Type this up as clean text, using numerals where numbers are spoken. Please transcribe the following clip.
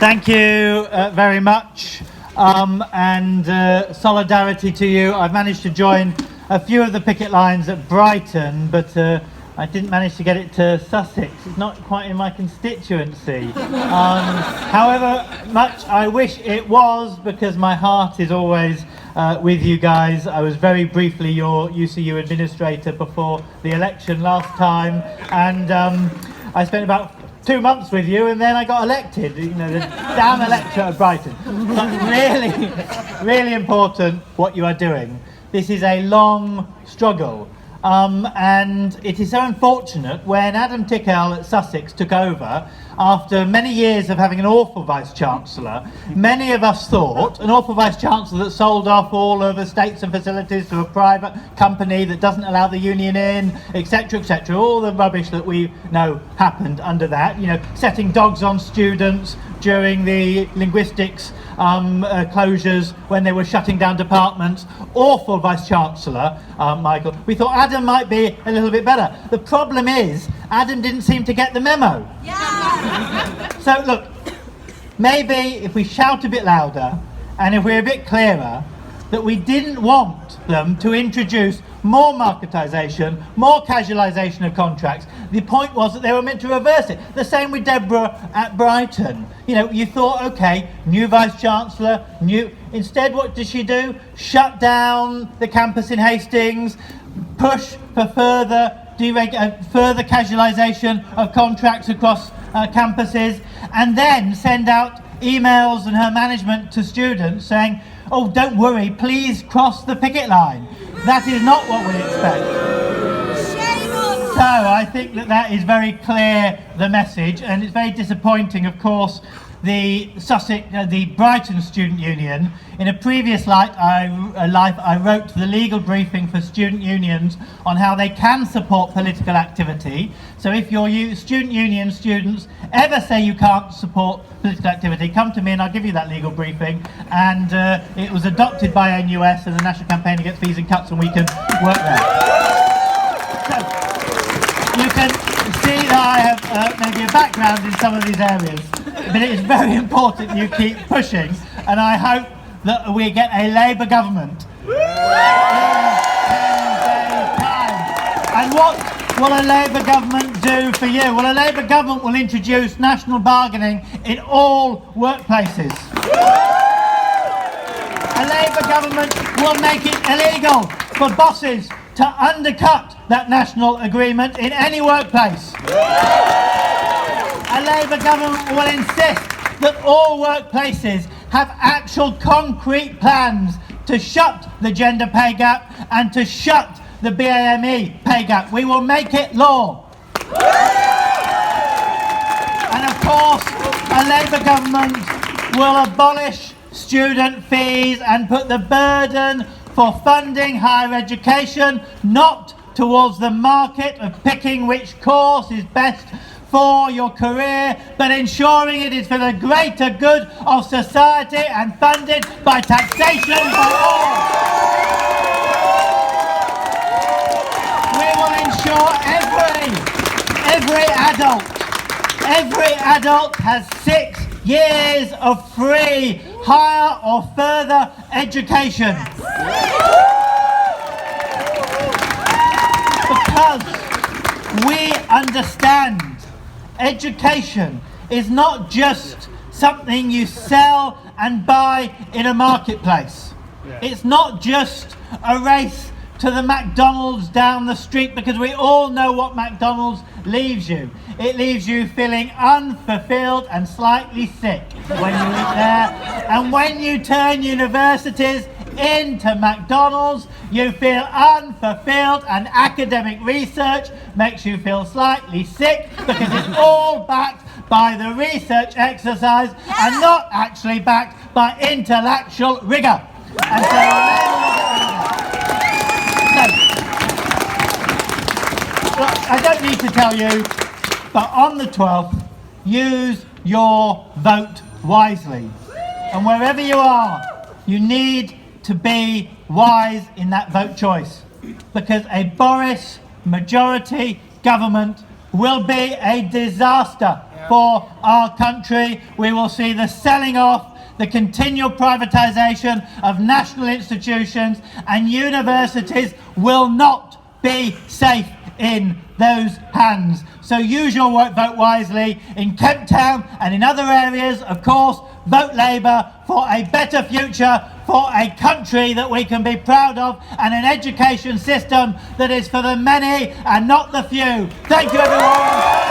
Thank you very much, and solidarity to you. I've managed to join a few of the picket lines at Brighton, but I didn't manage to get it to Sussex. It's not quite in my constituency. However much I wish it was, because my heart is always with you guys. I was very briefly your UCU administrator before the election last time, and I spent about 2 months with you, and then I got elected. You know, the damn electorate of Brighton. But really, really important what you are doing. This is a long struggle. And it is so unfortunate when Adam Tickell at Sussex took over, after many years of having an awful Vice-Chancellor, many of us thought, an awful Vice-Chancellor that sold off all of estates and facilities to a private company that doesn't allow the union in, etc., all the rubbish that we know happened under that, you know, setting dogs on students during the linguistics closures when they were shutting down departments. Awful Vice-Chancellor, Michael. We thought Adam might be a little bit better. The problem is, Adam didn't seem to get the memo. Yeah. So look, maybe if we shout a bit louder and if we're a bit clearer, that we didn't want them to introduce more marketisation, more casualisation of contracts. The point was that they were meant to reverse it. The same with Deborah at Brighton. You know, you thought, okay, new Vice-Chancellor, instead what did she do? Shut down the campus in Hastings, push for further casualisation of contracts across campuses, and then send out emails and her management to students saying, oh, don't worry, please cross the picket line. That is not what we expect. So I think that is very clear, the message, and it's very disappointing, of course. The Brighton Student Union, in a previous life, I wrote the legal briefing for student unions on how they can support political activity. So if your student union students ever say you can't support political activity, come to me and I'll give you that legal briefing. And it was adopted by NUS and the National Campaign Against Fees and Cuts, and we can work there. So you can see that I have maybe a background in some of these areas. But it is very important you keep pushing, and I hope that we get a Labour government in 10 days' time. And what will a Labour government do for you? Well, a Labour government will introduce national bargaining in all workplaces. A Labour government will make it illegal for bosses to undercut that national agreement in any workplace. A Labour government will insist that all workplaces have actual concrete plans to shut the gender pay gap and to shut the BAME pay gap. We will make it law. And of course, a Labour government will abolish student fees and put the burden for funding higher education not towards the market of picking which course is best for your career, but ensuring it is for the greater good of society and funded by taxation for all. We will ensure every adult has 6 years of free higher or further education. Because we understand education is not just something you sell and buy in a marketplace. Yeah. It's not just a race to the McDonald's down the street, because we all know what McDonald's leaves you. It leaves you feeling unfulfilled and slightly sick when you eat there. And when you turn universities into McDonald's, you feel unfulfilled, and academic research makes you feel slightly sick, because it's all backed by the research exercise and not actually backed by intellectual rigour. And so I don't need to tell you, but on the 12th, use your vote wisely. And wherever you are, you need to be wise in that vote choice, because a Boris majority government will be a disaster for our country. We will see the selling off, the continual privatisation of national institutions, and universities will not be safe in those hands. So use your vote wisely in Kemptown and in other areas. Of course, vote Labour for a better future, for a country that we can be proud of, and an education system that is for the many and not the few. Thank you, everyone.